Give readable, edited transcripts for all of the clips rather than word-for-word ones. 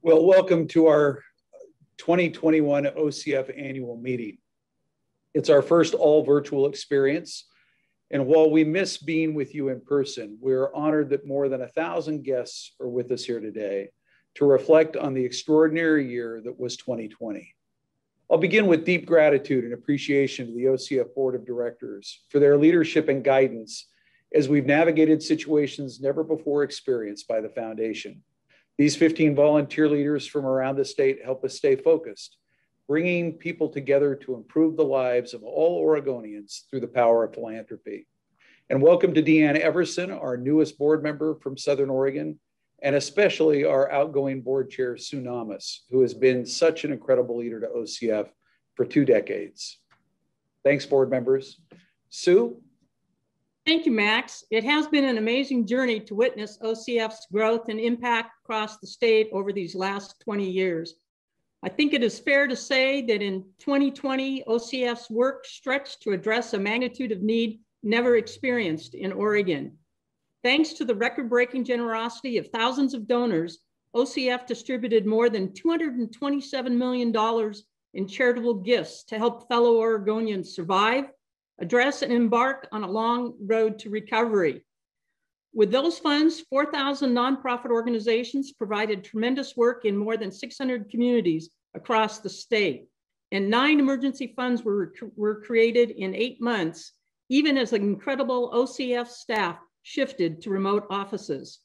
Well, welcome to our 2021 OCF annual meeting. It's our first all virtual experience. And while we miss being with you in person, we're honored that more than 1,000 guests are with us here today to reflect on the extraordinary year that was 2020. I'll begin with deep gratitude and appreciation to the OCF Board of Directors for their leadership and guidance as we've navigated situations never before experienced by the Foundation. These 15 volunteer leaders from around the state help us stay focused, bringing people together to improve the lives of all Oregonians through the power of philanthropy. And welcome to Deanne Everson, our newest board member from Southern Oregon, and especially our outgoing board chair, Sue Namas, who has been such an incredible leader to OCF for 2 decades. Thanks, board members. Sue? Thank you, Max. It has been an amazing journey to witness OCF's growth and impact across the state over these last 20 years. I think it is fair to say that in 2020, OCF's work stretched to address a magnitude of need never experienced in Oregon. Thanks to the record-breaking generosity of thousands of donors, OCF distributed more than $227 million in charitable gifts to help fellow Oregonians survive, address, and embark on a long road to recovery. With those funds, 4,000 nonprofit organizations provided tremendous work in more than 600 communities across the state, and 9 emergency funds were created in 8 months, even as the incredible OCF staff shifted to remote offices.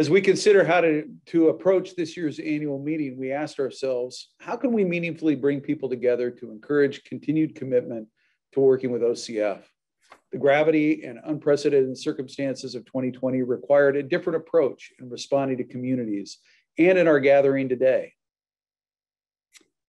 As we consider how to approach this year's annual meeting, we asked ourselves, how can we meaningfully bring people together to encourage continued commitment to working with OCF? The gravity and unprecedented circumstances of 2020 required a different approach in responding to communities and in our gathering today.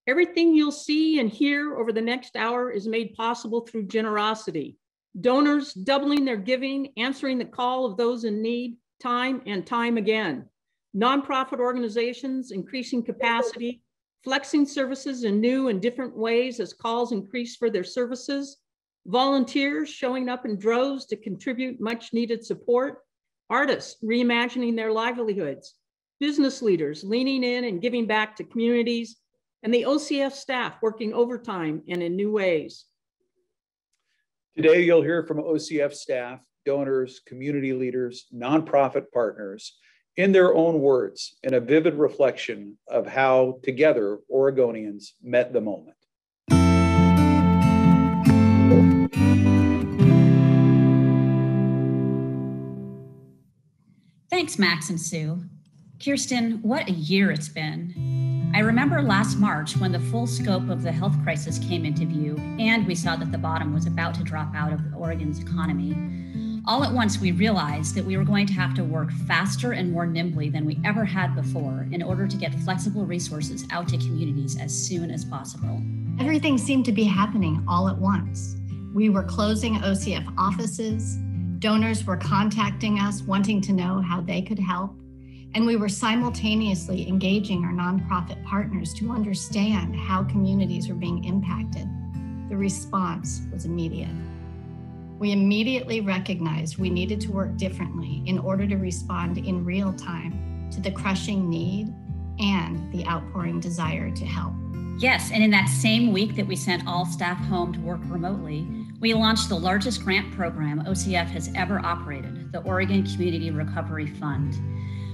Everything you'll see and hear over the next hour is made possible through generosity. Donors doubling their giving, answering the call of those in need, time and time again. Nonprofit organizations increasing capacity, flexing services in new and different ways as calls increase for their services. Volunteers showing up in droves to contribute much needed support. Artists reimagining their livelihoods. Business leaders leaning in and giving back to communities. And the OCF staff working overtime and in new ways. Today, you'll hear from OCF staff, donors, community leaders, nonprofit partners, in their own words, in a vivid reflection of how together Oregonians met the moment. Thanks, Max and Sue. Kirsten, what a year it's been. I remember last March when the full scope of the health crisis came into view and we saw that the bottom was about to drop out of Oregon's economy. All at once, we realized that we were going to have to work faster and more nimbly than we ever had before in order to get flexible resources out to communities as soon as possible. Everything seemed to be happening all at once. We were closing OCF offices, donors were contacting us wanting to know how they could help, and we were simultaneously engaging our nonprofit partners to understand how communities were being impacted. The response was immediate. We immediately recognized we needed to work differently in order to respond in real time to the crushing need and the outpouring desire to help. Yes, and in that same week that we sent all staff home to work remotely, we launched the largest grant program OCF has ever operated, the Oregon Community Recovery Fund.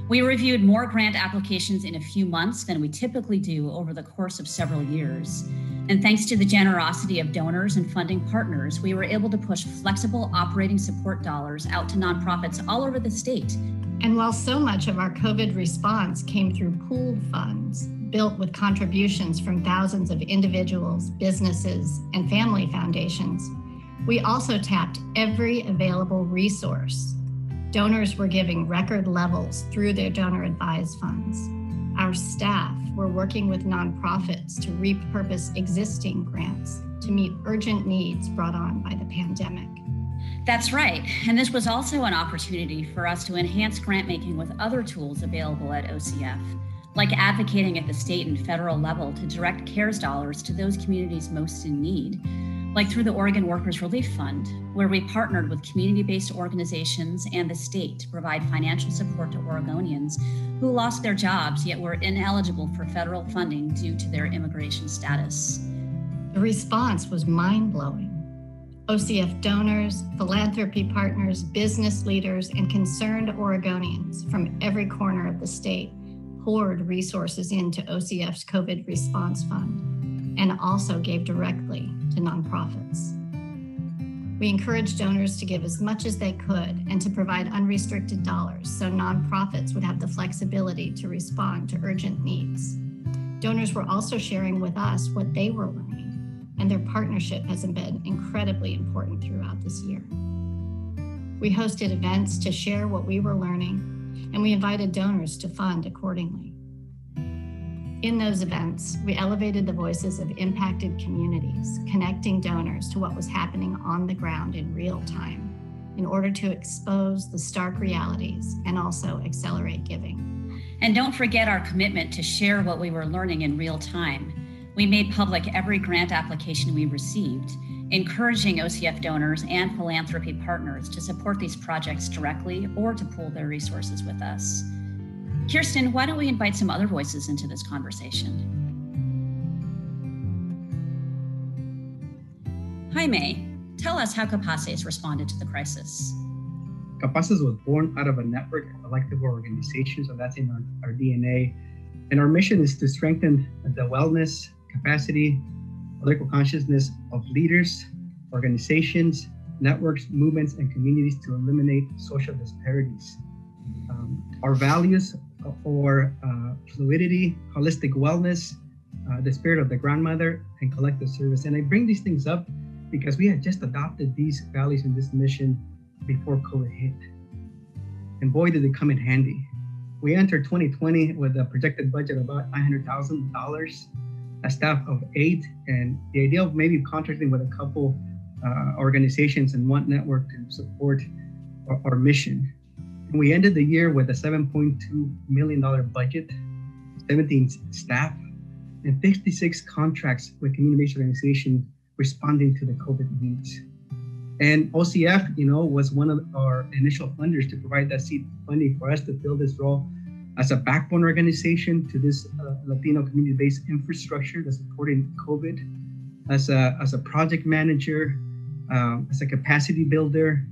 We reviewed more grant applications in a few months than we typically do over the course of several years. And thanks to the generosity of donors and funding partners, we were able to push flexible operating support dollars out to nonprofits all over the state. And while so much of our COVID response came through pooled funds, built with contributions from thousands of individuals, businesses, and family foundations, we also tapped every available resource. Donors were giving record levels through their donor-advised funds. Our staff were working with nonprofits to repurpose existing grants to meet urgent needs brought on by the pandemic. That's right, and this was also an opportunity for us to enhance grant making with other tools available at OCF, like advocating at the state and federal level to direct CARES dollars to those communities most in need. like through the Oregon Workers Relief Fund, where we partnered with community-based organizations and the state to provide financial support to Oregonians who lost their jobs yet were ineligible for federal funding due to their immigration status. The response was mind-blowing. OCF donors, philanthropy partners, business leaders, and concerned Oregonians from every corner of the state poured resources into OCF's COVID Response Fund and also gave directly to nonprofits. We encouraged donors to give as much as they could and to provide unrestricted dollars so nonprofits would have the flexibility to respond to urgent needs. Donors were also sharing with us what they were learning, and their partnership has been incredibly important throughout this year. We hosted events to share what we were learning, and we invited donors to fund accordingly. In those events, we elevated the voices of impacted communities, connecting donors to what was happening on the ground in real time in order to expose the stark realities and also accelerate giving. And don't forget our commitment to share what we were learning in real time. We made public every grant application we received, encouraging OCF donors and philanthropy partners to support these projects directly or to pool their resources with us. Kirsten, why don't we invite some other voices into this conversation? Jaime, tell us how Capaces responded to the crisis. Capaces was born out of a network of collective organizations, so that's in our DNA. And our mission is to strengthen the wellness, capacity, political consciousness of leaders, organizations, networks, movements, and communities to eliminate social disparities. Our values or fluidity, holistic wellness, the spirit of the grandmother, and collective service. And I bring these things up because we had just adopted these values and this mission before COVID hit. And boy, did they come in handy. We entered 2020 with a projected budget of about $900,000, a staff of 8, and the idea of maybe contracting with a couple organizations and one network to support our mission. And we ended the year with a $7.2 million budget, 17 staff, and 56 contracts with community-based organizations responding to the COVID needs. And OCF, was one of our initial funders to provide that seed funding for us to fill this role as a backbone organization to this Latino community-based infrastructure that's supporting COVID, as a project manager, as a capacity builder.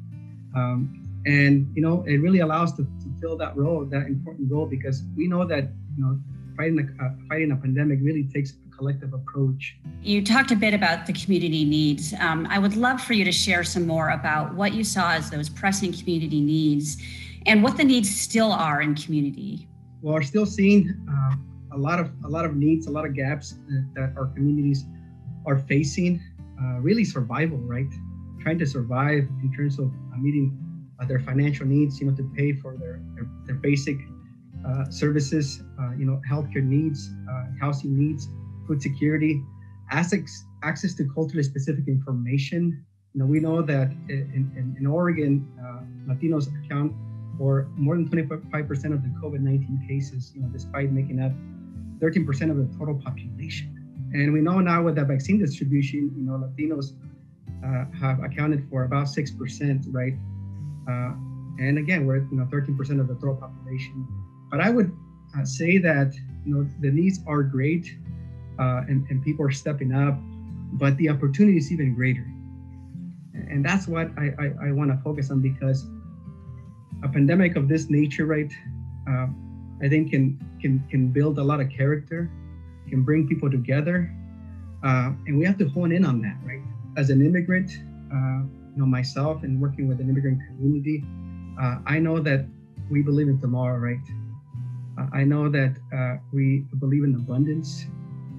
And it really allows us to fill that role, that important role, because we know that fighting a pandemic really takes a collective approach. You talked a bit about the community needs. I would love for you to share some more about what you saw as those pressing community needs and what the needs still are in community. Well, we're still seeing a lot of needs, a lot of gaps that our communities are facing. Really survival, right? Trying to survive in terms of meeting their financial needs, to pay for their basic services, healthcare needs, housing needs, food security, access to culturally specific information. We know that in Oregon, Latinos account for more than 25% of the COVID-19 cases, despite making up 13% of the total population. And we know now with the vaccine distribution, Latinos have accounted for about 6%, right? And again, we're 13% of the total population. But I would say that the needs are great, and people are stepping up, but the opportunity is even greater. And that's what I want to focus on, because a pandemic of this nature, right, I think can build a lot of character, can bring people together, and we have to hone in on that, right? As an immigrant, myself and working with an immigrant community, I know that we believe in tomorrow, right? I know that we believe in abundance,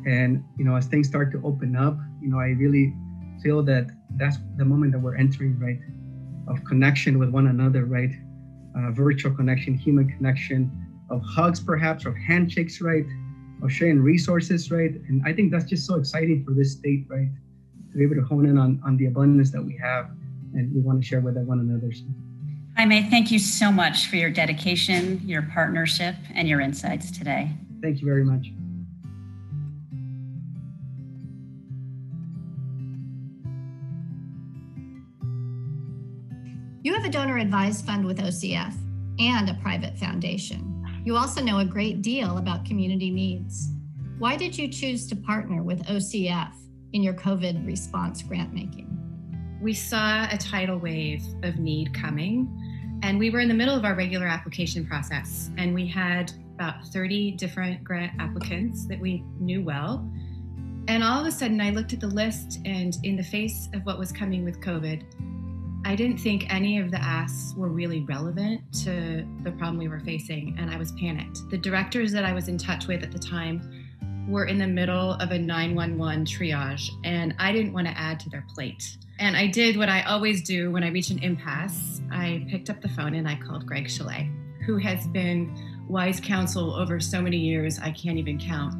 and as things start to open up, I really feel that that's the moment that we're entering, right? Of connection with one another, right? Virtual connection, human connection, of hugs perhaps, of handshakes, right? Of sharing resources, right? And I think that's just so exciting for this state, right? To be able to hone in on the abundance that we have, and we want to share with one another. Jaime, thank you so much for your dedication, your partnership, and your insights today. Thank you very much. have a donor advised fund with OCF and a private foundation. You also know a great deal about community needs. Why did you choose to partner with OCF in your COVID response grant making? We saw a tidal wave of need coming, and we were in the middle of our regular application process, and we had about 30 different grant applicants that we knew well. And all of a sudden I looked at the list, and in the face of what was coming with COVID, I didn't think any of the asks were really relevant to the problem we were facing, and I was panicked. The directors that I was in touch with at the time were in the middle of a 911 triage, and I didn't want to add to their plate. And I did what I always do when I reach an impasse. I picked up the phone and I called Greg Chalet, who has been wise counsel over so many years, I can't even count.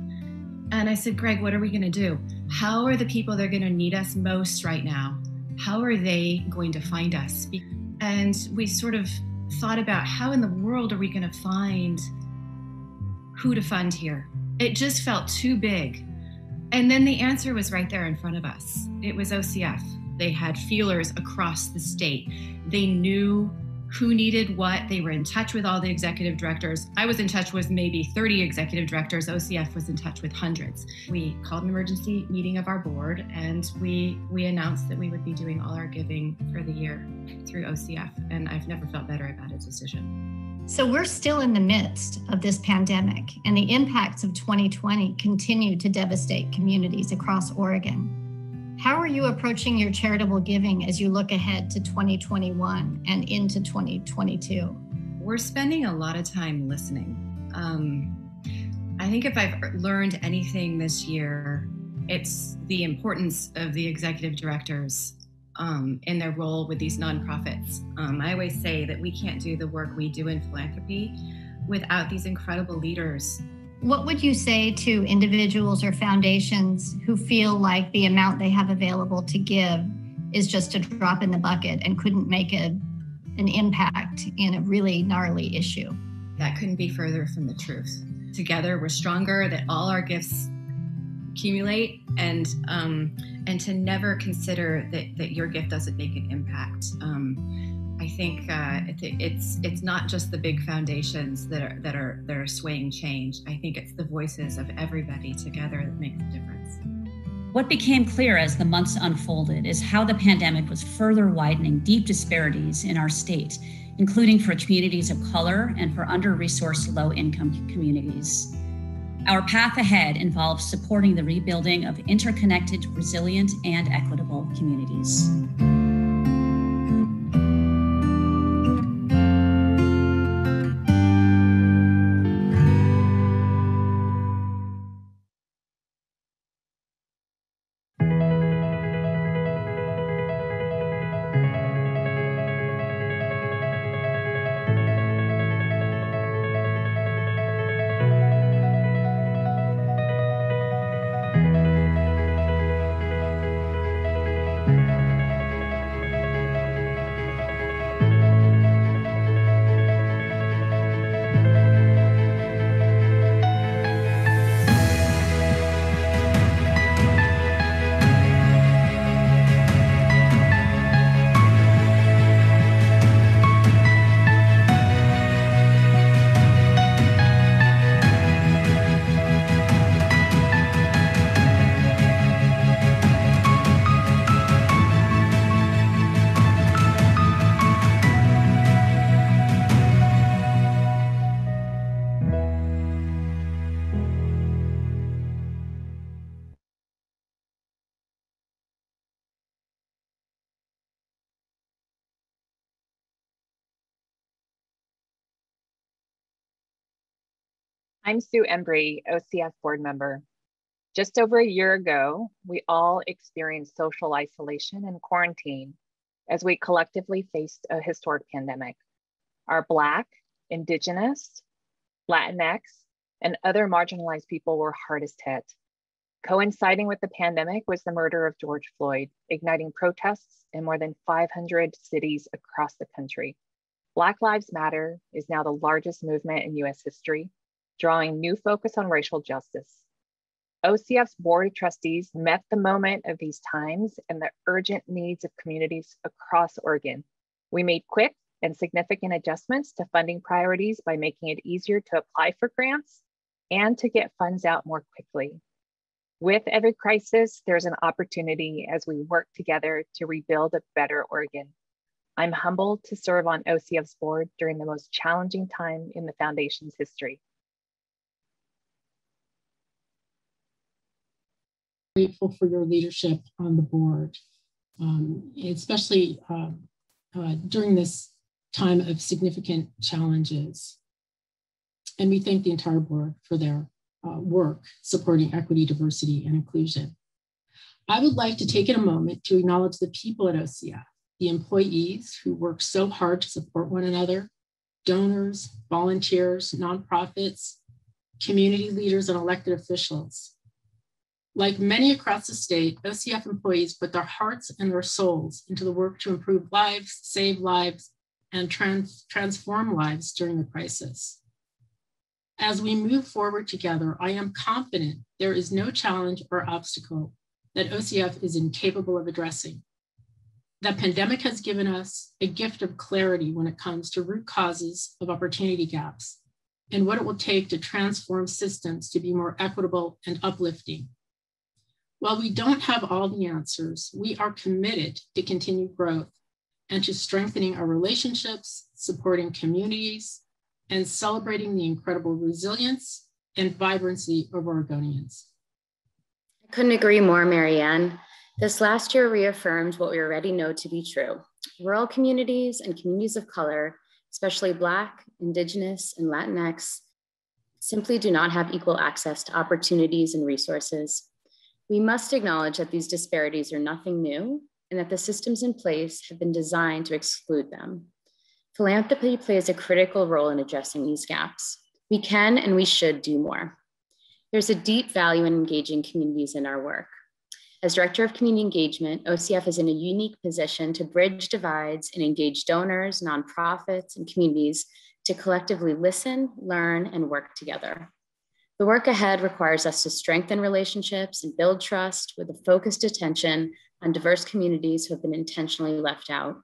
And I said, Greg, what are we going to do? How are the people that are going to need us most right now? How are they going to find us? And we sort of thought about how in the world are we going to find who to fund here? It just felt too big. And then the answer was right there in front of us. It was OCF. They had feelers across the state. They knew who needed what. They were in touch with all the executive directors. I was in touch with maybe 30 executive directors. OCF was in touch with hundreds. We called an emergency meeting of our board, and we announced that we would be doing all our giving for the year through OCF. And I've never felt better about a decision. So we're still in the midst of this pandemic, and the impacts of 2020 continue to devastate communities across Oregon. How are you approaching your charitable giving as you look ahead to 2021 and into 2022? We're spending a lot of time listening. I think if I've learned anything this year, it's the importance of the executive directors in their role with these nonprofits. I always say that we can't do the work we do in philanthropy without these incredible leaders. What would you say to individuals or foundations who feel like the amount they have available to give is just a drop in the bucket and couldn't make an impact in a really gnarly issue? That couldn't be further from the truth. Together, we're stronger, that all our gifts accumulate, and to never consider that your gift doesn't make an impact. I think it's not just the big foundations that are swaying change. I think it's the voices of everybody together that make the difference. What became clear as the months unfolded is how the pandemic was further widening deep disparities in our state, including for communities of color and for under-resourced low-income communities. Our path ahead involves supporting the rebuilding of interconnected, resilient, and equitable communities. I'm Sue Embry, OCF board member. Just over a year ago, we all experienced social isolation and quarantine as we collectively faced a historic pandemic. Our Black, Indigenous, Latinx, and other marginalized people were hardest hit. Coinciding with the pandemic was the murder of George Floyd, igniting protests in more than 500 cities across the country. Black Lives Matter is now the largest movement in US history, drawing new focus on racial justice. OCF's Board of Trustees met the moment of these times and the urgent needs of communities across Oregon We made quick and significant adjustments to funding priorities by making it easier to apply for grants and to get funds out more quickly. With every crisis, there's an opportunity as we work together to rebuild a better Oregon. I'm humbled to serve on OCF's board during the most challenging time in the Foundation's history. Grateful for your leadership on the board, especially during this time of significant challenges. And we thank the entire board for their work supporting equity, diversity, and inclusion. I would like to take a moment to acknowledge the people at OCF, the employees who work so hard to support one another, donors, volunteers, nonprofits, community leaders, and elected officials. Like many across the state, OCF employees put their hearts and their souls into the work to improve lives, save lives, and transform lives during the crisis. As we move forward together, I am confident there is no challenge or obstacle that OCF is incapable of addressing. The pandemic has given us a gift of clarity when it comes to root causes of opportunity gaps and what it will take to transform systems to be more equitable and uplifting. While we don't have all the answers, we are committed to continued growth and to strengthening our relationships, supporting communities, and celebrating the incredible resilience and vibrancy of Oregonians. I couldn't agree more, Marianne. This last year reaffirmed what we already know to be true. Rural communities and communities of color, especially Black, Indigenous, and Latinx, simply do not have equal access to opportunities and resources. We must acknowledge that these disparities are nothing new and that the systems in place have been designed to exclude them. Philanthropy plays a critical role in addressing these gaps. We can and we should do more. There's a deep value in engaging communities in our work. As Director of Community Engagement, OCF is in a unique position to bridge divides and engage donors, nonprofits, and communities to collectively listen, learn, and work together. The work ahead requires us to strengthen relationships and build trust with a focused attention on diverse communities who have been intentionally left out.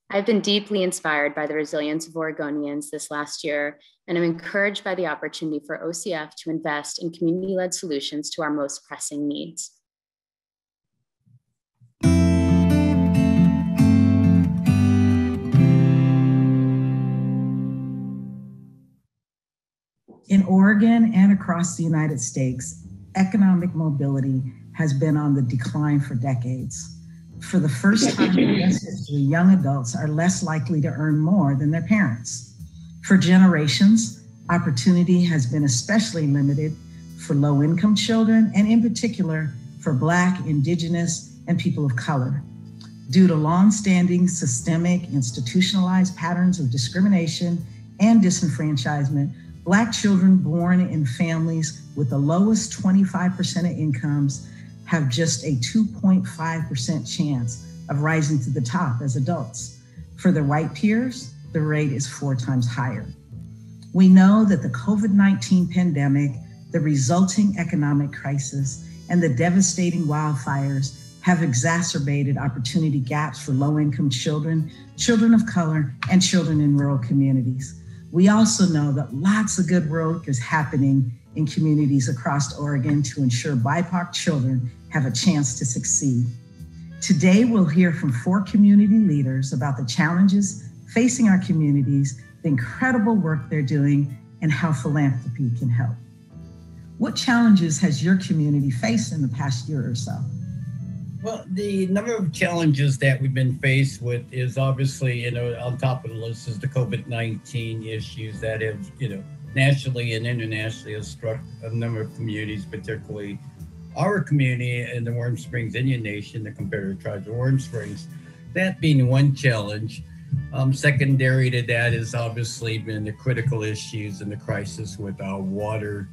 I've been deeply inspired by the resilience of Oregonians this last year, and I'm encouraged by the opportunity for OCF to invest in community-led solutions to our most pressing needs. In Oregon and across the United States, economic mobility has been on the decline for decades. For the first time in U.S. history, young adults are less likely to earn more than their parents. For generations, opportunity has been especially limited for low-income children, and in particular, for Black, Indigenous, and people of color. Due to long-standing systemic, institutionalized patterns of discrimination and disenfranchisement, Black children born in families with the lowest 25% of incomes have just a 2.5% chance of rising to the top as adults. For their white peers, the rate is 4 times higher. We know that the COVID-19 pandemic, the resulting economic crisis, and the devastating wildfires have exacerbated opportunity gaps for low-income children, children of color, and children in rural communities. We also know that lots of good work is happening in communities across Oregon to ensure BIPOC children have a chance to succeed. Today, we'll hear from 4 community leaders about the challenges facing our communities, the incredible work they're doing, and how philanthropy can help. What challenges has your community faced in the past year or so? Well, the number of challenges that we've been faced with is obviously, on top of the list is the COVID-19 issues that have, nationally and internationally has struck a number of communities, particularly our community in the Warm Springs Indian Nation, the Confederate Tribes of Warm Springs. That being one challenge. Secondary to that has obviously been the critical issues and the crisis with our water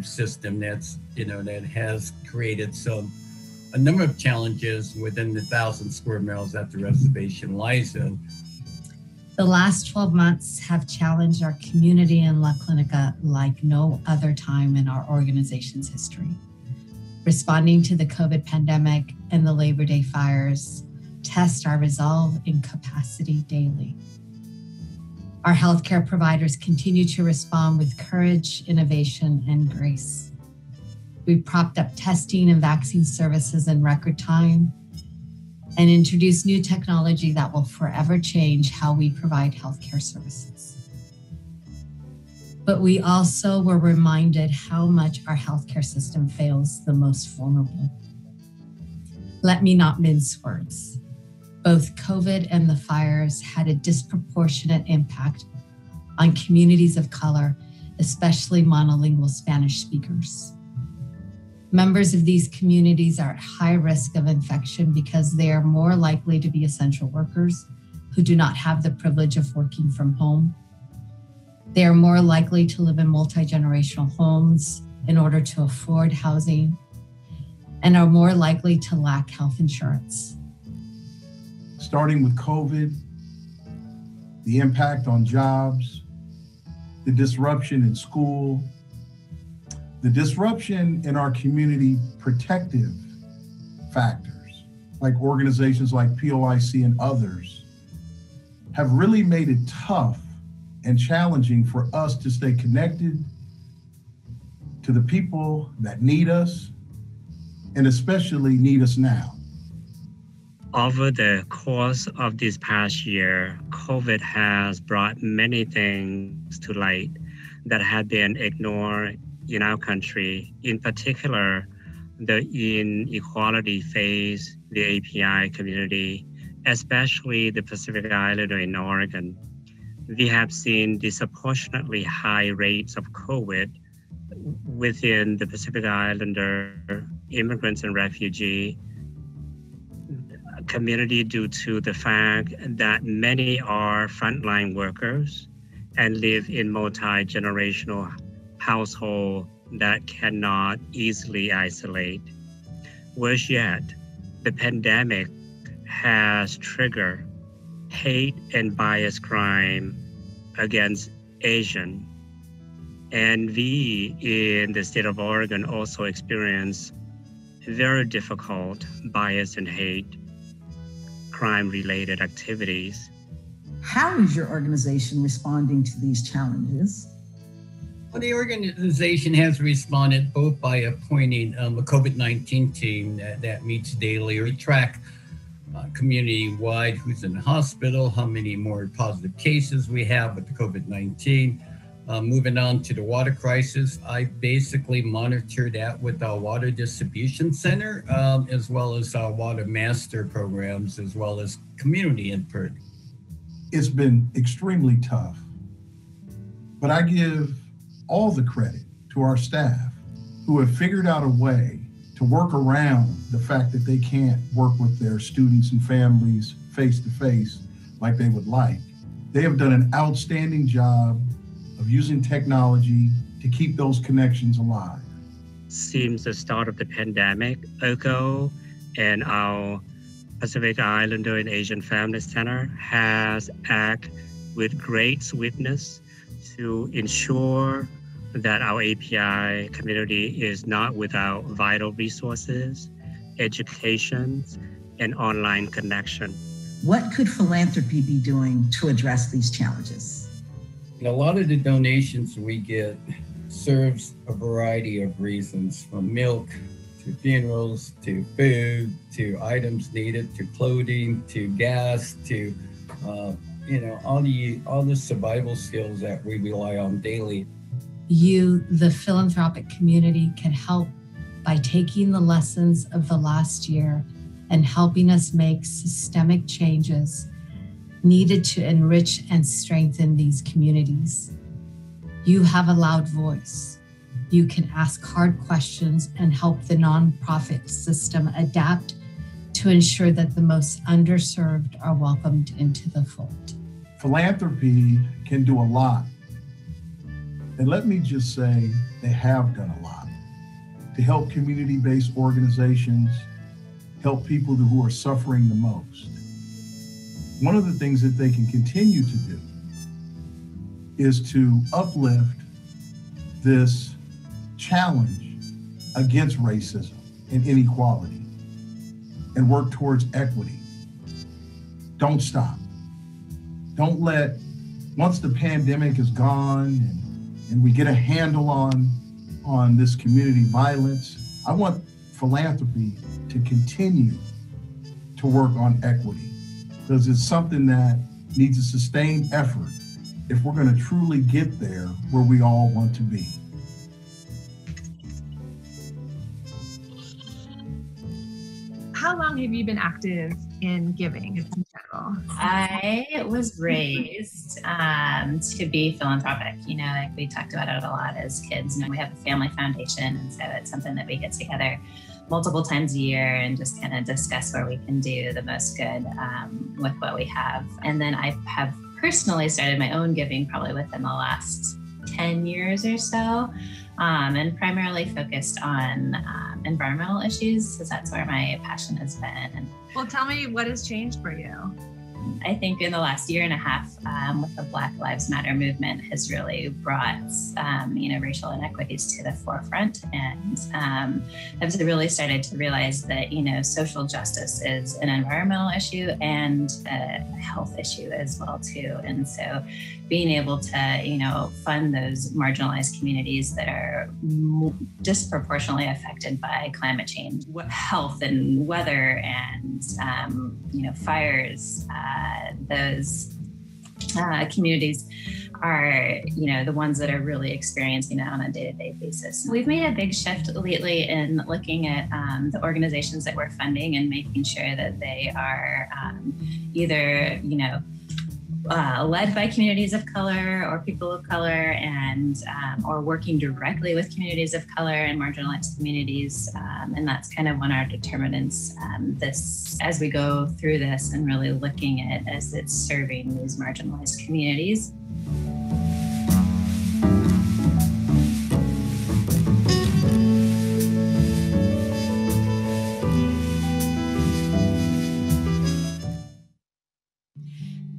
system that's, that has created a number of challenges within the 1,000 square miles that the reservation lies in. The last 12 months have challenged our community in La Clinica like no other time in our organization's history. Responding to the COVID pandemic and the Labor Day fires, test our resolve and capacity daily. Our healthcare providers continue to respond with courage, innovation, and grace. We propped up testing and vaccine services in record time and introduced new technology that will forever change how we provide healthcare services. But we also were reminded how much our healthcare system fails the most vulnerable. Let me not mince words. Both COVID and the fires had a disproportionate impact on communities of color, especially monolingual Spanish speakers. Members of these communities are at high risk of infection because they are more likely to be essential workers who do not have the privilege of working from home. They are more likely to live in multi-generational homes in order to afford housing, and are more likely to lack health insurance. Starting with COVID, the impact on jobs, the disruption in school, the disruption in our community protective factors, like organizations like POIC and others, have really made it tough and challenging for us to stay connected to the people that need us, and especially need us now. Over the course of this past year, COVID has brought many things to light that had been ignored in our country. In particular, the inequality faced the API community, especially the Pacific Islander in Oregon. We have seen disproportionately high rates of COVID within the Pacific Islander immigrants and refugee community due to the fact that many are frontline workers and live in multi-generational households that cannot easily isolate. Worse yet, the pandemic has triggered hate and bias crime against Asian. And we in the state of Oregon also experience very difficult bias and hate crime-related activities. How is your organization responding to these challenges? Well, the organization has responded both by appointing a COVID-19 team that meets daily. We track community-wide who's in the hospital, how many more positive cases we have with the COVID-19. Moving on to the water crisis, I basically monitor that with our water distribution center, as well as our water master programs, as well as community input. It's been extremely tough, but I give all the credit to our staff who have figured out a way to work around the fact that they can't work with their students and families face-to-face like they would like. They have done an outstanding job of using technology to keep those connections alive. Since the start of the pandemic ago, and our Pacific Islander and Asian Family Center has acted with great swiftness to ensure that our API community is not without vital resources, education, and online connection. What could philanthropy be doing to address these challenges? A lot of the donations we get serves a variety of reasons, from milk to funerals, to food, to items needed, to clothing, to gas, to all the survival skills that we rely on daily. You, the philanthropic community, can help by taking the lessons of the last year and helping us make systemic changes needed to enrich and strengthen these communities. You have a loud voice. You can ask hard questions and help the nonprofit system adapt to ensure that the most underserved are welcomed into the fold. Philanthropy can do a lot. And let me just say, they have done a lot to help community-based organizations, help people who are suffering the most. One of the things that they can continue to do is to uplift this challenge against racism and inequality and work towards equity. don't stop. Don't let, once the pandemic is gone and we get a handle on this community violence, I want philanthropy to continue to work on equity, because it's something that needs a sustained effort if we're going to truly get there where we all want to be. How long have you been active in giving in general? I was raised to be philanthropic. You know, like we talked about it a lot as kids. You know, we have a family foundation, and so it's something that we get together multiple times a year and just kind of discuss where we can do the most good with what we have. And then I have personally started my own giving probably within the last 10 years or so, and primarily focused on environmental issues, because that's where my passion has been. Well, tell me what has changed for you. I think in the last year and a half, with the Black Lives Matter movement, has really brought, racial inequities to the forefront. And I've really started to realize that, social justice is an environmental issue and a health issue as well, too. And so being able to, fund those marginalized communities that are disproportionately affected by climate change, health and weather and, fires, those communities are, the ones that are really experiencing it on a day-to-day basis. We've made a big shift lately in looking at the organizations that we're funding and making sure that they are either, led by communities of color or people of color, and or working directly with communities of color and marginalized communities. And that's kind of one of our determinants as we go through this and really looking at it as it's serving these marginalized communities.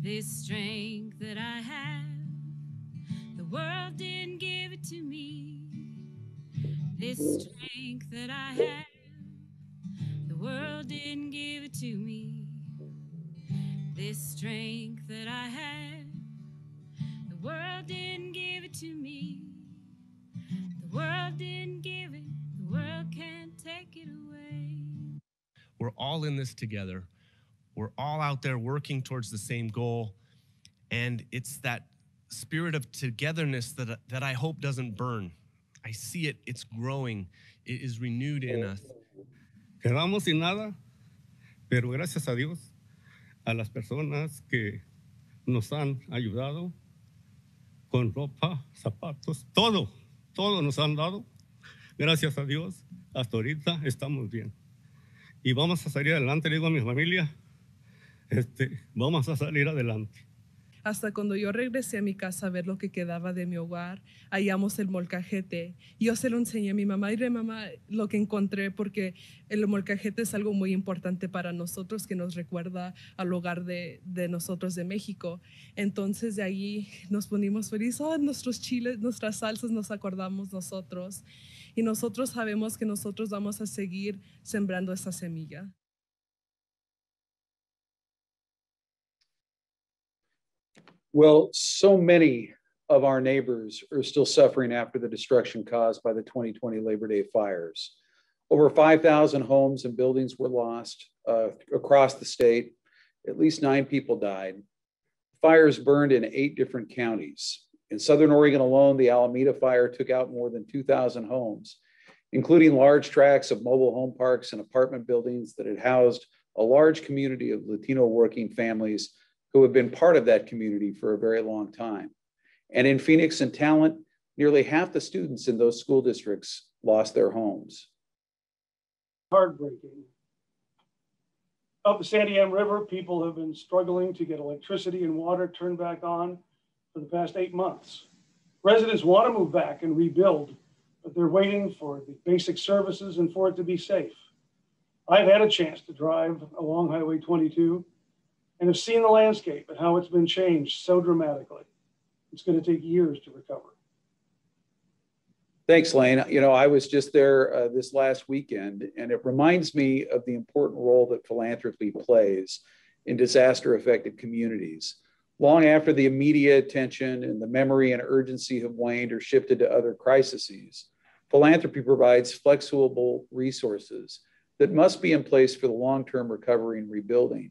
This strength that I have, the world didn't give it to me. This strength that I have, the world didn't give it to me. This strength that I have, the world didn't give it to me. The world didn't give it, the world can't take it away. We're all in this together. We're all out there working towards the same goal. And it's that spirit of togetherness that I hope doesn't burn. I see it, it's growing, it is renewed in us. Quedamos sin nada, pero gracias a Dios, a las personas que nos han ayudado con ropa, zapatos, todo nos han dado. Gracias a Dios, hasta ahorita estamos bien. Y vamos a salir adelante, le digo a mi familia, vamos a salir adelante. Hasta cuando yo regresé a mi casa a ver lo que quedaba de mi hogar, hallamos el molcajete. Yo se lo enseñé a mi mamá y mamá lo que encontré, porque el molcajete es algo muy importante para nosotros, que nos recuerda al hogar de nosotros de México. Entonces de ahí nos ponimos felices, nuestros chiles, nuestras salsas, nos acordamos nosotros. Y nosotros sabemos que nosotros vamos a seguir sembrando esa semilla. Well, so many of our neighbors are still suffering after the destruction caused by the 2020 Labor Day fires. Over 5,000 homes and buildings were lost across the state. At least 9 people died. Fires burned in 8 different counties. In Southern Oregon alone, the Alameda fire took out more than 2,000 homes, including large tracts of mobile home parks and apartment buildings that had housed a large community of Latino working families who have been part of that community for a very long time. And in Phoenix and Talent, nearly half the students in those school districts lost their homes. Heartbreaking. Up the Sandy Am River, people have been struggling to get electricity and water turned back on for the past 8 months. Residents want to move back and rebuild, but they're waiting for the basic services and for it to be safe. I've had a chance to drive along Highway 22 and have seen the landscape and how it's been changed so dramatically. It's going to take years to recover. Thanks, Lane. I was just there this last weekend, and it reminds me of the important role that philanthropy plays in disaster-affected communities. Long after the immediate attention and the memory and urgency have waned or shifted to other crises, philanthropy provides flexible resources that must be in place for the long-term recovery and rebuilding.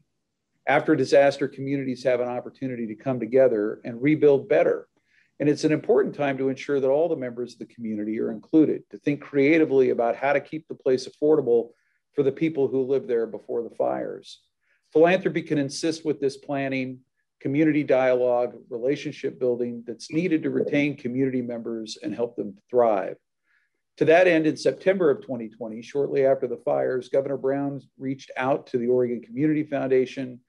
After disaster, communities have an opportunity to come together and rebuild better. And it's an important time to ensure that all the members of the community are included, to think creatively about how to keep the place affordable for the people who lived there before the fires. Philanthropy can assist with this planning, community dialogue, relationship building that's needed to retain community members and help them thrive. To that end, in September of 2020, shortly after the fires, Governor Brown reached out to the Oregon Community Foundation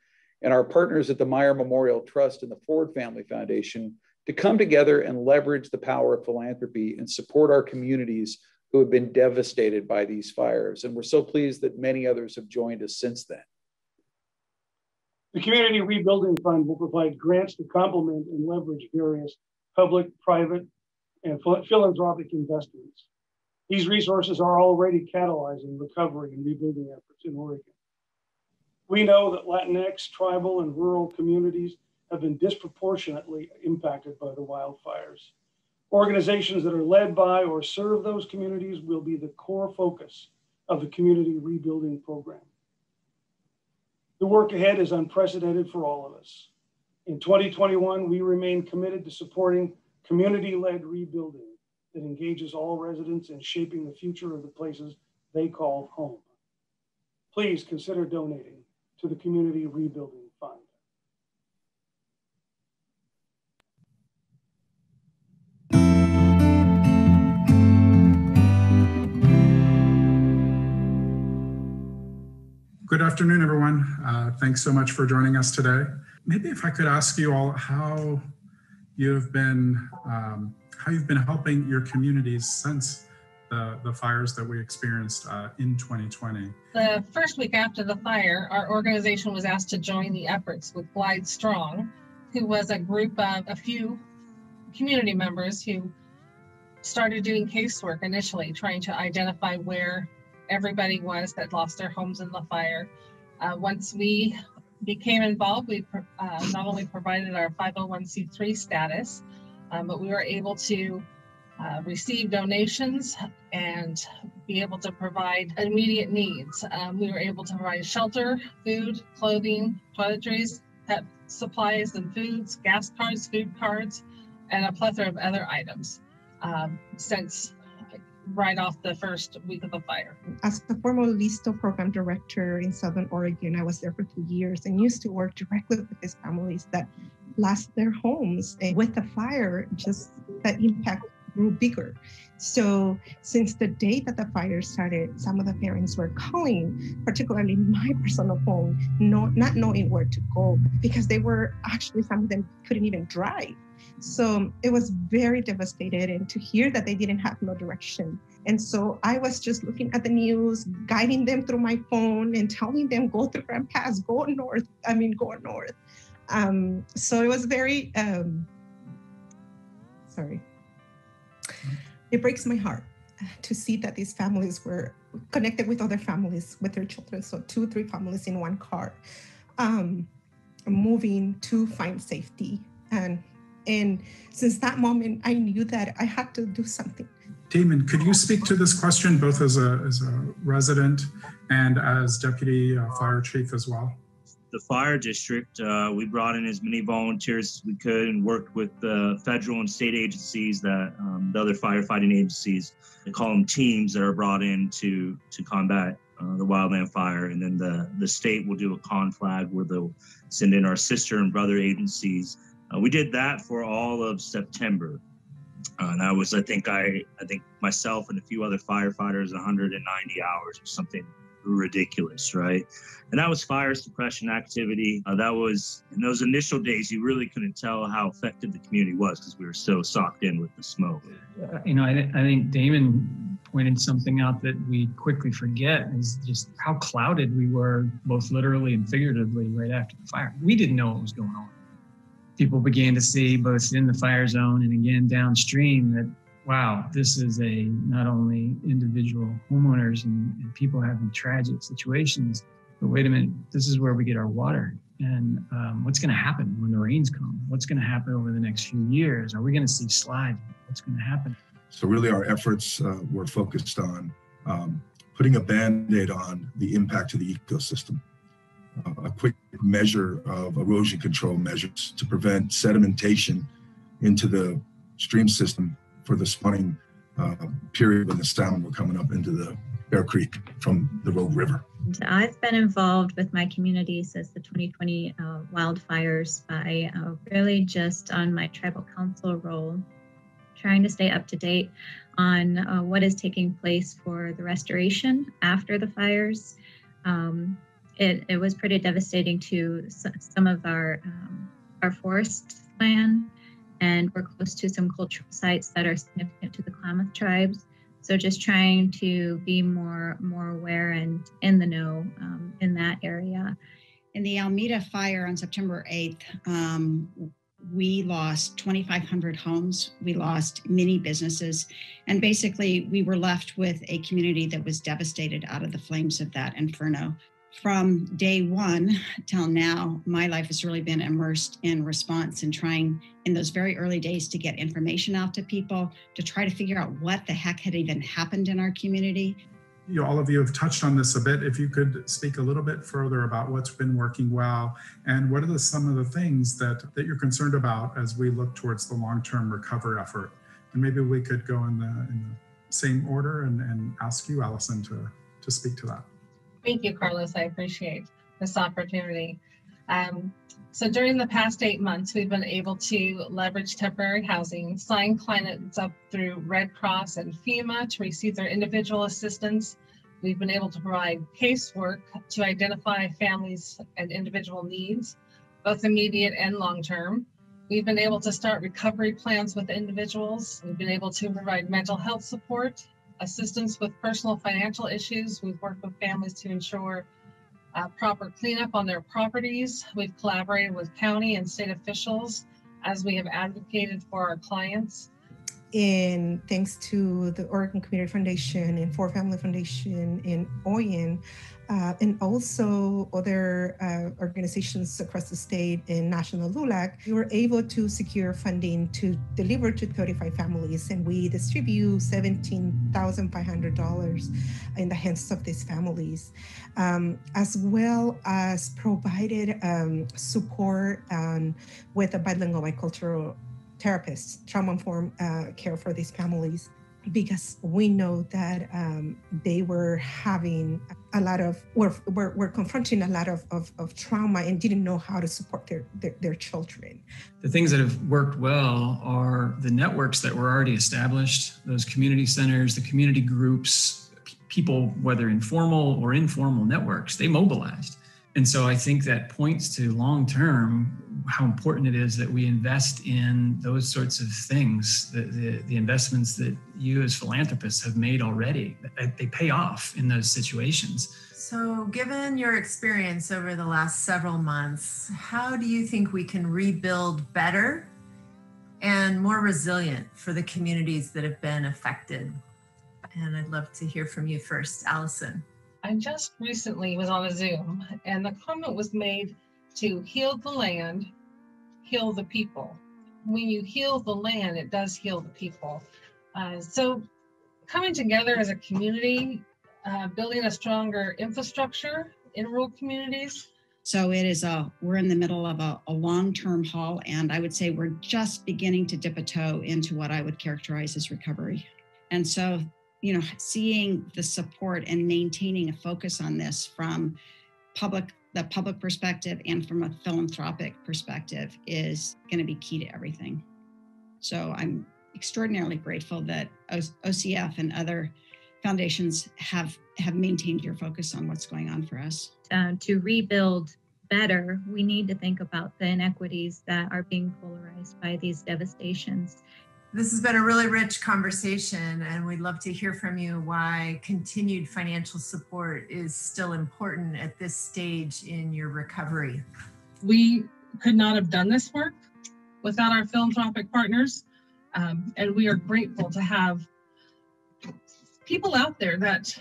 and our partners at the Meyer Memorial Trust and the Ford Family Foundation to come together and leverage the power of philanthropy and support our communities who have been devastated by these fires. And we're so pleased that many others have joined us since then. The Community Rebuilding Fund will provide grants to complement and leverage various public, private, and philanthropic investments. These resources are already catalyzing recovery and rebuilding efforts in Oregon. We know that Latinx, tribal, and rural communities have been disproportionately impacted by the wildfires. Organizations that are led by or serve those communities will be the core focus of the Community Rebuilding Program. The work ahead is unprecedented for all of us. In 2021, we remain committed to supporting community-led rebuilding that engages all residents in shaping the future of the places they call home. Please consider donating to the Community Rebuilding Fund. Good afternoon, everyone. Thanks so much for joining us today. Maybe if I could ask you all how you've been helping your communities since the fires that we experienced in 2020. The first week after the fire, our organization was asked to join the efforts with Glide Strong, who was a group of a few community members who started doing casework initially, trying to identify where everybody was that lost their homes in the fire. Once we became involved, we not only provided our 501c3 status, but we were able to receive donations and be able to provide immediate needs. We were able to provide shelter, food, clothing, toiletries, pet supplies and foods, gas cards, food cards, and a plethora of other items since right off the first week of the fire. As the former LISTO program director in Southern Oregon, I was there for 2 years and used to work directly with these families that lost their homes. And with the fire, just that impact grew bigger. So since the day that the fire started, some of the parents were calling, particularly my personal phone, not knowing where to go, because they were actually, some of them couldn't even drive. So it was very devastated, and to hear that they didn't have no direction. And so I was just looking at the news, guiding them through my phone and telling them, go through Grand Pass, go north. So it was very, it breaks my heart to see that these families were connected with other families with their children. So 2, 3 families in one car, moving to find safety. And since that moment, I knew that I had to do something. Damon, could you speak to this question both as a resident and as deputy fire chief as well? The fire district, we brought in as many volunteers as we could and worked with the federal and state agencies, that the other firefighting agencies. They call them teams that are brought in to combat the wildland fire. And then the state will do a conflag where they'll send in our sister and brother agencies. We did that for all of September. And that was, I think myself and a few other firefighters, 190 hours or something ridiculous, right? And that was fire suppression activity. That was, in those initial days, you really couldn't tell how effective the community was because we were so socked in with the smoke. I think Damon pointed something out that we quickly forget, is just how clouded we were, both literally and figuratively, right after the fire. We didn't know what was going on. People began to see, both in the fire zone and again downstream, that, wow, this is not only individual homeowners and people having tragic situations, but wait a minute, this is where we get our water. And what's going to happen when the rains come? What's going to happen over the next few years? Are we going to see slides? What's going to happen? So really our efforts were focused on putting a Band-Aid on the impact to the ecosystem, a quick measure of erosion control measures to prevent sedimentation into the stream system for the spawning period when the salmon were coming up into the Bear Creek from the Rogue River. I've been involved with my community since the 2020 wildfires by really just on my tribal council role, trying to stay up to date on what is taking place for the restoration after the fires. It was pretty devastating to some of our forest land, and we're close to some cultural sites that are significant to the Klamath tribes. So just trying to be more aware and in the know in that area. In the Alameda fire on September 8th, we lost 2,500 homes. We lost many businesses. And basically, we were left with a community that was devastated out of the flames of that inferno. From day one till now, my life has really been immersed in response and trying in those very early days to get information out to people, to try to figure out what the heck had even happened in our community. All of you have touched on this a bit. If you could speak a little bit further about what's been working well and what are some of the things that you're concerned about as we look towards the long-term recovery effort. And maybe we could go in the same order and ask you, Allison, to speak to that. Thank you, Carlos. I appreciate this opportunity. So during the past 8 months, we've been able to leverage temporary housing, sign clients up through Red Cross and FEMA to receive their individual assistance. We've been able to provide casework to identify families and individual needs, both immediate and long-term. We've been able to start recovery plans with individuals. We've been able to provide mental health support, assistance with personal financial issues. We've worked with families to ensure proper cleanup on their properties. We've collaborated with county and state officials as we have advocated for our clients. And thanks to the Oregon Community Foundation and For Family Foundation in Oyen, and also other organizations across the state and National LULAC, we were able to secure funding to deliver to 35 families, and we distribute $17,500 in the hands of these families, as well as provided support with a bilingual bicultural therapists, trauma-informed care for these families, because we know that they were having a lot of, were confronting a lot of trauma and didn't know how to support their children. The things that have worked well are the networks that were already established, those community centers, the community groups, people, whether informal or informal networks, they mobilized. And so I think that points to long-term how important it is that we invest in those sorts of things, the investments that you as philanthropists have made already. They pay off in those situations. So given your experience over the last several months, how do you think we can rebuild better and more resilient for the communities that have been affected? And I'd love to hear from you first, Allison. I just recently was on a Zoom, and the comment was made to heal the land, heal the people. When you heal the land, it does heal the people. So coming together as a community, building a stronger infrastructure in rural communities. So it is we're in the middle of a long-term haul, and I would say we're just beginning to dip a toe into what I would characterize as recovery. And so, seeing the support and maintaining a focus on this from the public perspective and from a philanthropic perspective is going to be key to everything. So I'm extraordinarily grateful that OCF and other foundations have maintained your focus on what's going on for us. To rebuild better, we need to think about the inequities that are being polarized by these devastations. This has been a really rich conversation, and we'd love to hear from you why continued financial support is still important at this stage in your recovery. We could not have done this work without our philanthropic partners, and we are grateful to have people out there that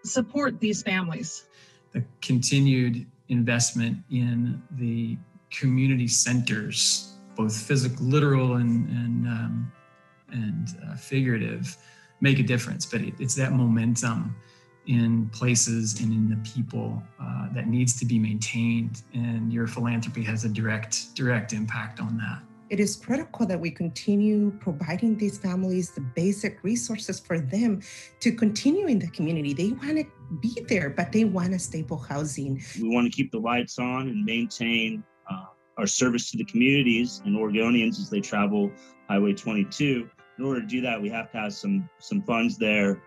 support these families. The continued investment in the community centers, both physical, literal, and figurative, make a difference. But it's that momentum in places and in the people that needs to be maintained, and your philanthropy has a direct impact on that. It is critical that we continue providing these families the basic resources for them to continue in the community. They want to be there, but they want a stable housing. We want to keep the lights on and maintain our service to the communities and Oregonians as they travel Highway 22. In order to do that, we have to have some funds there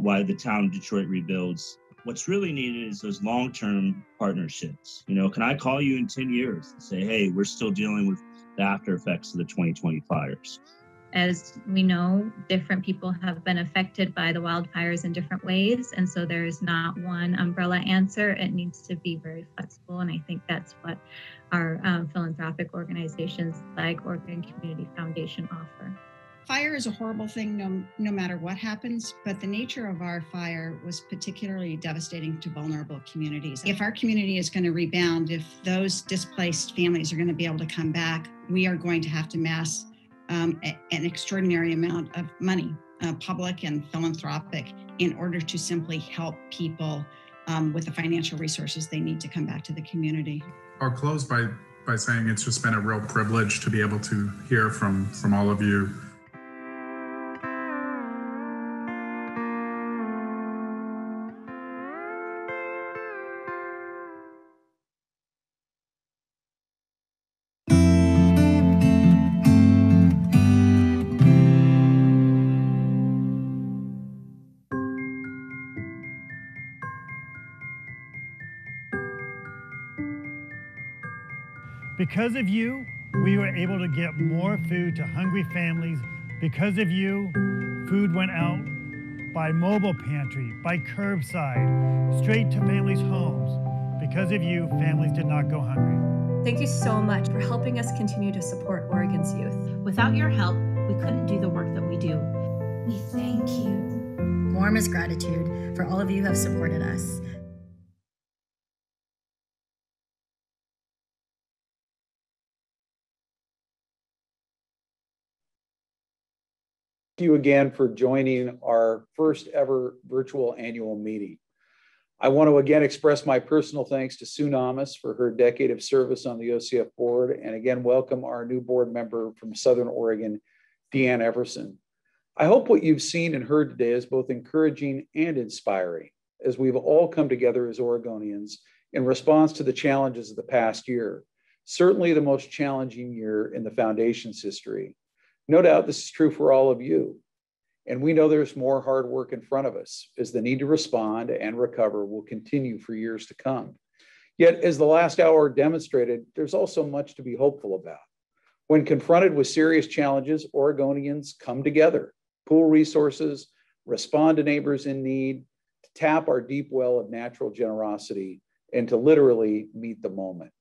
while the town of Detroit rebuilds. What's really needed is those long-term partnerships. You know, can I call you in 10 years and say, hey, we're still dealing with the after effects of the 2020 fires? As we know, different people have been affected by the wildfires in different ways. And so there's not one umbrella answer. It needs to be very flexible. And I think that's what our philanthropic organizations like Oregon Community Foundation offer. Fire is a horrible thing no matter what happens, but the nature of our fire was particularly devastating to vulnerable communities. If our community is going to rebound, if those displaced families are going to be able to come back, we are going to have to mass an extraordinary amount of money, public and philanthropic, in order to simply help people with the financial resources they need to come back to the community. I'll close by saying it's just been a real privilege to be able to hear from all of you. Because of you, we were able to get more food to hungry families. Because of you, food went out by mobile pantry, by curbside, straight to families' homes. Because of you, families did not go hungry. Thank you so much for helping us continue to support Oregon's youth. Without your help, we couldn't do the work that we do. We thank you. Warmest gratitude for all of you who have supported us. Thank you again for joining our first ever virtual annual meeting. I want to again express my personal thanks to Sue Namas for her decade of service on the OCF board, and again welcome our new board member from Southern Oregon, Deanne Everson. I hope what you've seen and heard today is both encouraging and inspiring, as we've all come together as Oregonians in response to the challenges of the past year, certainly the most challenging year in the Foundation's history. No doubt this is true for all of you. And we know there's more hard work in front of us, as the need to respond and recover will continue for years to come. Yet, as the last hour demonstrated, there's also much to be hopeful about. When confronted with serious challenges, Oregonians come together, pool resources, respond to neighbors in need, to tap our deep well of natural generosity, and to literally meet the moment.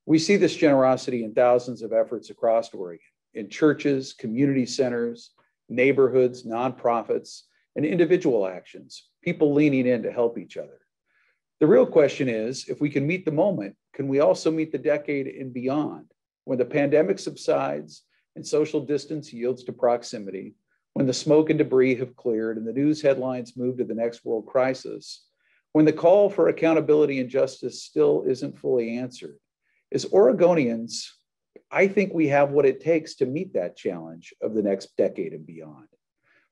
We see this generosity in thousands of efforts across Oregon, in churches, community centers, neighborhoods, nonprofits, and individual actions, people leaning in to help each other. The real question is, if we can meet the moment, can we also meet the decade and beyond, when the pandemic subsides and social distance yields to proximity, when the smoke and debris have cleared and the news headlines move to the next world crisis, when the call for accountability and justice still isn't fully answered? As Oregonians, I think we have what it takes to meet that challenge of the next decade and beyond.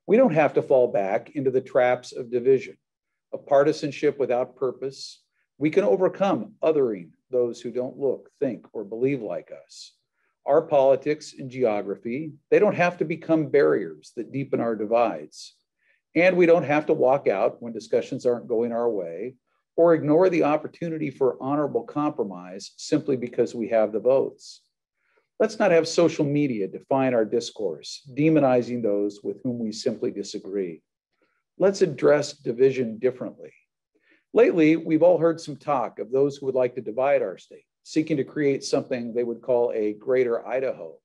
We don't have to fall back into the traps of division, of partisanship without purpose. We can overcome othering those who don't look, think, or believe like us. Our politics and geography, they don't have to become barriers that deepen our divides. And we don't have to walk out when discussions aren't going our way, or ignore the opportunity for honorable compromise simply because we have the votes. Let's not have social media define our discourse, demonizing those with whom we simply disagree. Let's address division differently. Lately, we've all heard some talk of those who would like to divide our state, seeking to create something they would call a greater Idaho.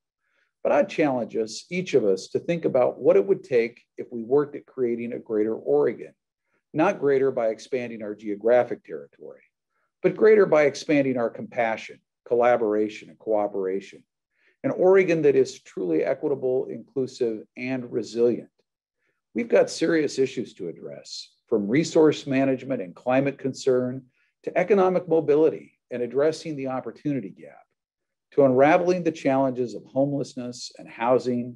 But I'd challenge us, each of us, to think about what it would take if we worked at creating a greater Oregon, not greater by expanding our geographic territory, but greater by expanding our compassion, collaboration, and cooperation. An Oregon that is truly equitable, inclusive, and resilient. We've got serious issues to address, from resource management and climate concern to economic mobility and addressing the opportunity gap, to unraveling the challenges of homelessness and housing,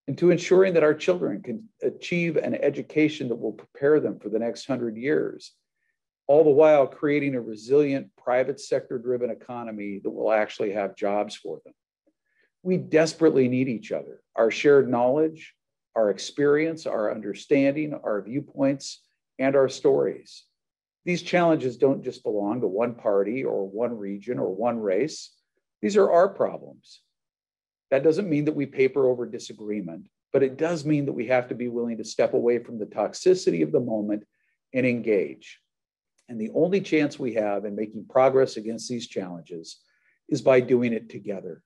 and to ensuring that our children can achieve an education that will prepare them for the next 100 years, all the while creating a resilient private sector-driven economy that will actually have jobs for them. We desperately need each other, our shared knowledge, our experience, our understanding, our viewpoints, and our stories. These challenges don't just belong to one party or one region or one race. These are our problems. That doesn't mean that we paper over disagreement, but it does mean that we have to be willing to step away from the toxicity of the moment and engage. And the only chance we have in making progress against these challenges is by doing it together.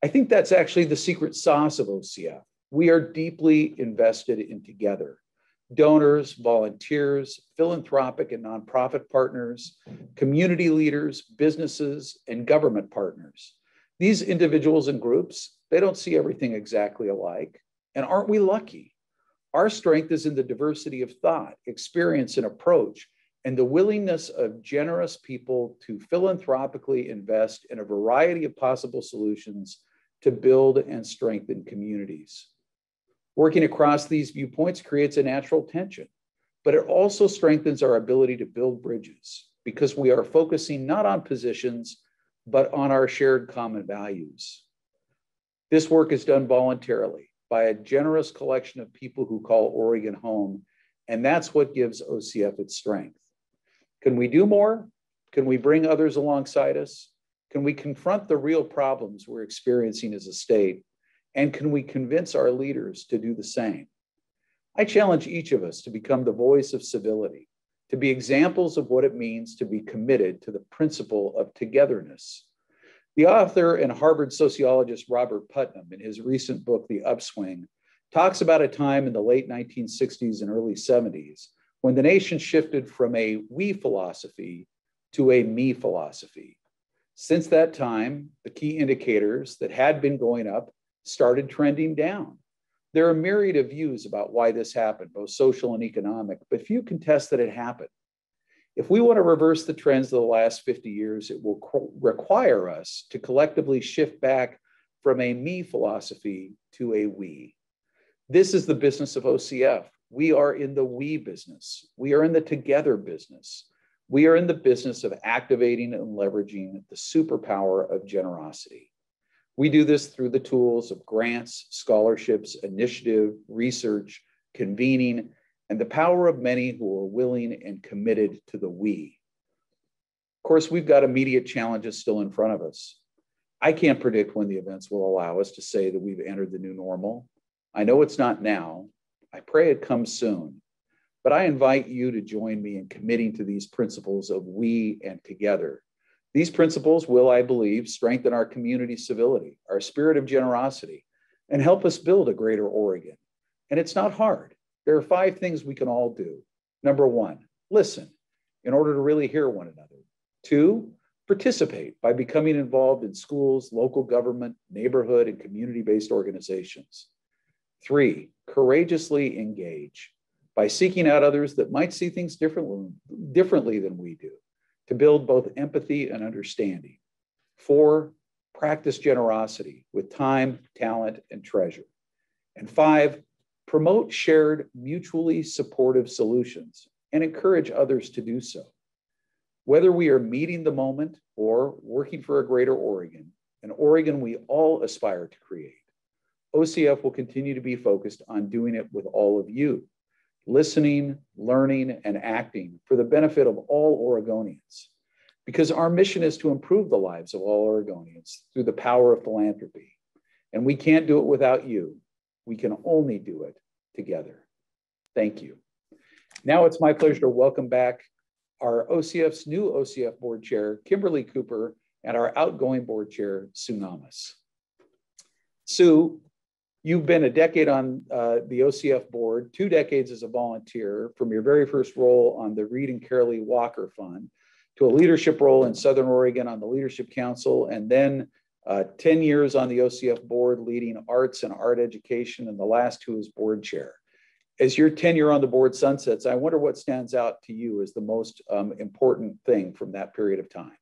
I think that's actually the secret sauce of OCF. We are deeply invested in together. Donors, volunteers, philanthropic and nonprofit partners, community leaders, businesses, and government partners. These individuals and groups, they don't see everything exactly alike. And aren't we lucky? Our strength is in the diversity of thought, experience, and approach, and the willingness of generous people to philanthropically invest in a variety of possible solutions to build and strengthen communities. Working across these viewpoints creates a natural tension, but it also strengthens our ability to build bridges because we are focusing not on positions, but on our shared common values. This work is done voluntarily by a generous collection of people who call Oregon home, and that's what gives OCF its strength. Can we do more? Can we bring others alongside us? Can we confront the real problems we're experiencing as a state? And can we convince our leaders to do the same? I challenge each of us to become the voice of civility, to be examples of what it means to be committed to the principle of togetherness. The author and Harvard sociologist Robert Putnam, in his recent book, The Upswing, talks about a time in the late 1960s and early 70s when the nation shifted from a we philosophy to a me philosophy. Since that time, the key indicators that had been going up started trending down. There are a myriad of views about why this happened, both social and economic, but few contest that it happened. If we want to reverse the trends of the last 50 years, it will require us to collectively shift back from a me philosophy to a we. This is the business of OCF. We are in the we business. We are in the together business. We are in the business of activating and leveraging the superpower of generosity. We do this through the tools of grants, scholarships, initiative, research, convening, and the power of many who are willing and committed to the we. Of course, we've got immediate challenges still in front of us. I can't predict when the events will allow us to say that we've entered the new normal. I know it's not now. I pray it comes soon. But I invite you to join me in committing to these principles of we and together. These principles will, I believe, strengthen our community civility, our spirit of generosity, and help us build a greater Oregon. And it's not hard. There are 5 things we can all do. Number 1, listen in order to really hear one another. 2, participate by becoming involved in schools, local government, neighborhood, and community-based organizations. 3, courageously engage by seeking out others that might see things differently than we do, to build both empathy and understanding. 4, practice generosity with time, talent, and treasure. And 5, promote shared, mutually supportive solutions and encourage others to do so. Whether we are meeting the moment or working for a greater Oregon, an Oregon we all aspire to create, OCF will continue to be focused on doing it with all of you, listening, learning, and acting for the benefit of all Oregonians. Because our mission is to improve the lives of all Oregonians through the power of philanthropy. And we can't do it without you. We can only do it together. Thank you. Now it's my pleasure to welcome back our OCF's new OCF board chair, Kimberly Cooper, and our outgoing board chair, Sue Namas. Sue, you've been a decade on the OCF board, 2 decades as a volunteer, from your very first role on the Reed and Carolee Walker Fund to a leadership role in Southern Oregon on the Leadership Council, and then 10 years on the OCF board leading arts and art education, and the last 2 as board chair. As your tenure on the board sunsets, I wonder what stands out to you as the most important thing from that period of time.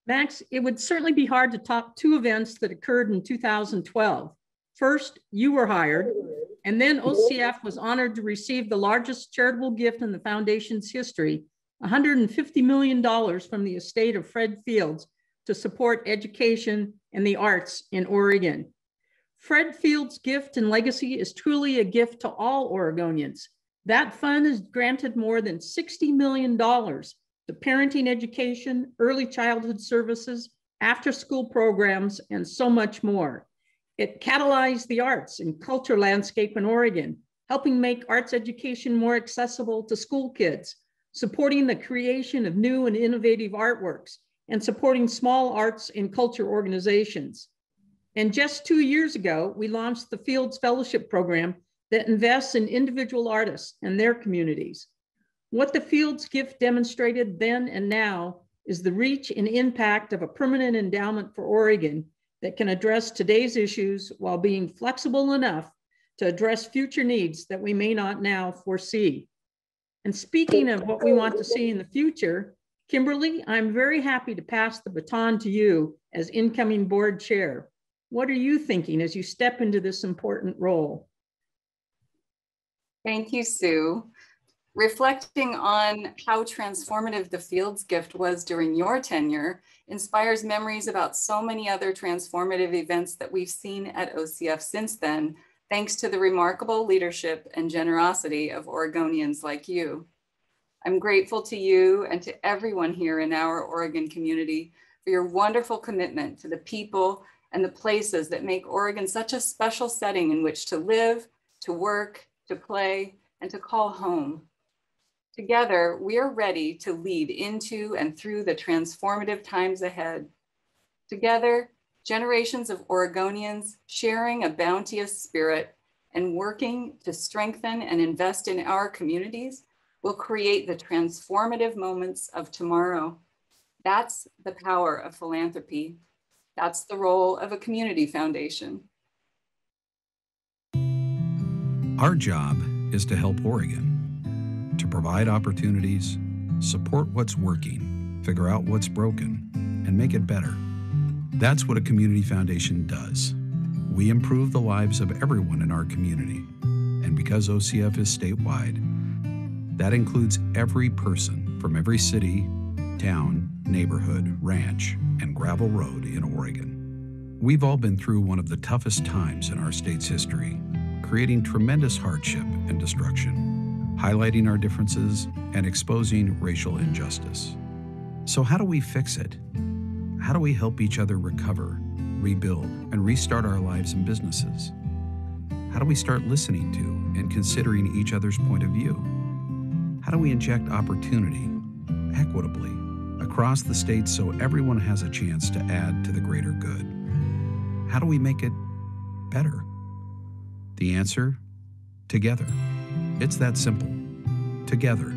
Max, it would certainly be hard to top 2 events that occurred in 2012. First, you were hired, and then OCF was honored to receive the largest charitable gift in the foundation's history, $150 million from the estate of Fred Fields to support education and the arts in Oregon. Fred Fields' gift and legacy is truly a gift to all Oregonians. That fund has granted more than $60 million to parenting education, early childhood services, after-school programs, and so much more. It catalyzed the arts and culture landscape in Oregon, helping make arts education more accessible to school kids, supporting the creation of new and innovative artworks, and supporting small arts and culture organizations. And just 2 years ago, we launched the Fields Fellowship Program that invests in individual artists and their communities. What the Fields gift demonstrated then and now is the reach and impact of a permanent endowment for Oregon that can address today's issues while being flexible enough to address future needs that we may not now foresee. And speaking of what we want to see in the future, Kimberly, I'm very happy to pass the baton to you as incoming board chair. What are you thinking as you step into this important role? Thank you, Sue. Reflecting on how transformative the Fields gift was during your tenure inspires memories about so many other transformative events that we've seen at OCF since then, thanks to the remarkable leadership and generosity of Oregonians like you. I'm grateful to you and to everyone here in our Oregon community for your wonderful commitment to the people and the places that make Oregon such a special setting in which to live, to work, to play, and to call home. Together, we are ready to lead into and through the transformative times ahead. Together, generations of Oregonians sharing a bounteous spirit and working to strengthen and invest in our communities will create the transformative moments of tomorrow. That's the power of philanthropy. That's the role of a community foundation. Our job is to help Oregon, to provide opportunities, support what's working, figure out what's broken, and make it better. That's what a community foundation does. We improve the lives of everyone in our community. And because OCF is statewide, that includes every person from every city, town, neighborhood, ranch, and gravel road in Oregon. We've all been through one of the toughest times in our state's history, creating tremendous hardship and destruction, highlighting our differences and exposing racial injustice. So how do we fix it? How do we help each other recover, rebuild, and restart our lives and businesses? How do we start listening to and considering each other's point of view? How do we inject opportunity equitably across the state so everyone has a chance to add to the greater good? How do we make it better? The answer? Together. It's that simple. Together.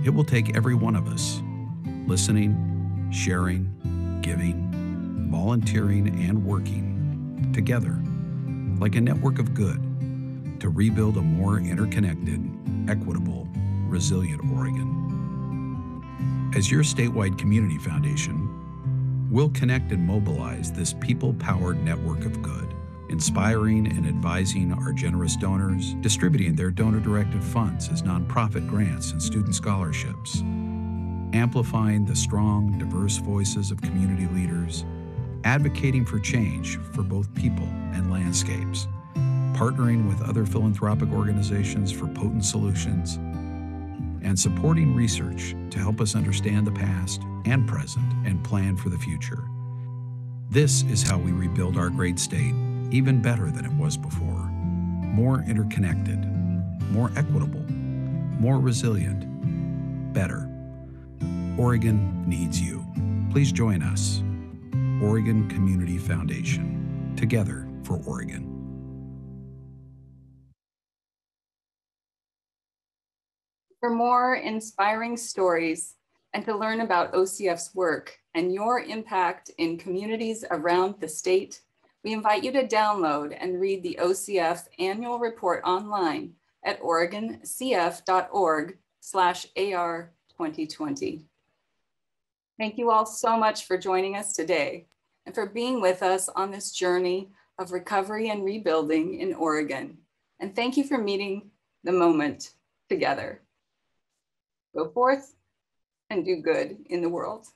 It will take every one of us listening, sharing, giving, volunteering, and working together like a network of good to rebuild a more interconnected, equitable, resilient Oregon. As your statewide community foundation, we'll connect and mobilize this people-powered network of good, inspiring and advising our generous donors, distributing their donor-directed funds as nonprofit grants and student scholarships, amplifying the strong, diverse voices of community leaders, advocating for change for both people and landscapes, partnering with other philanthropic organizations for potent solutions, and supporting research to help us understand the past and present and plan for the future. This is how we rebuild our great state even better than it was before. More interconnected, more equitable, more resilient, better. Oregon needs you. Please join us. Oregon Community Foundation. Together for Oregon. For more inspiring stories and to learn about OCF's work and your impact in communities around the state, we invite you to download and read the OCF annual report online at oregoncf.org/AR2020. Thank you all so much for joining us today and for being with us on this journey of recovery and rebuilding in Oregon. And thank you for meeting the moment together. Go forth and do good in the world.